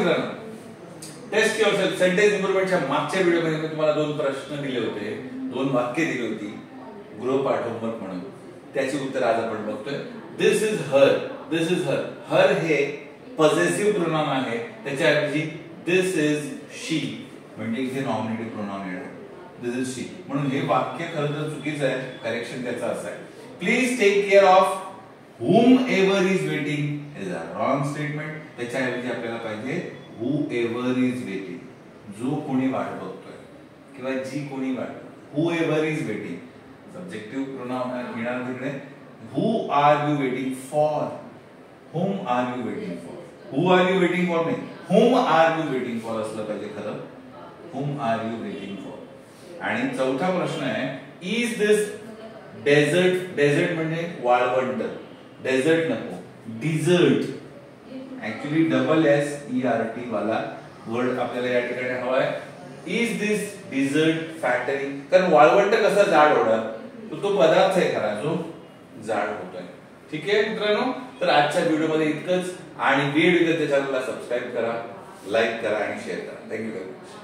मित्रांनो, taste yourself. Sentence इम्प्रुव्हमेंटच्या मागच्या व्हिडिओमध्ये मी तुम्हाला 2 प्रश्न दिले होते, 2 वाक्य दिली होती गृहपाठ होमवर्क म्हणून. त्याची उत्तर आज आपण बघतोय. दिस इज हर, दिस इज हर. हर हे पॉझेसिव्ह प्रोनाउन आहे, त्याच्याऐवजी दिस इज शी म्हणजे इथे नॉमिनेटिव्ह प्रोनाउन येणार. दिस इज शी म्हणून हे वाक्य खरं तर चुकीचं आहे. करेक्शन त्याचं असं आहे, please take care of whomever is waiting is a wrong statement. त्याच्याऐवजी आपल्याला पाहिजे whoever is waiting, जो कोणी वाट बघतोय किंवा जी कोणी वाट. whoever is waiting subjective pronoun येणार तिकडे. who are you waiting for, whom are you waiting for. who are you waiting for नाही, whom are you waiting for असलं पाहिजे खरं. whom are you waiting for. आणि चौथा प्रश्न आहे, is this desert. डेझर्ट म्हणजे वाळवंट, डेझर्ट नको, डिझर्ट. ऍक्च्युअली SERT वाला वर्ड आपल्याला या ठिकाणी हवा आहे. इज दिस डिझर्ट फॅटरिंग, कारण वाळवंट कसा जाड होणार, तो पदार्थ आहे खरा जो जाड होतोय. ठीक आहे मित्रांनो, तर आजच्या व्हिडिओमध्ये इतकंच. आणि वेळ विद्यार्थी चॅनलला सबस्क्राईब करा, लाईक करा आणि शेअर करा. Thank you very much.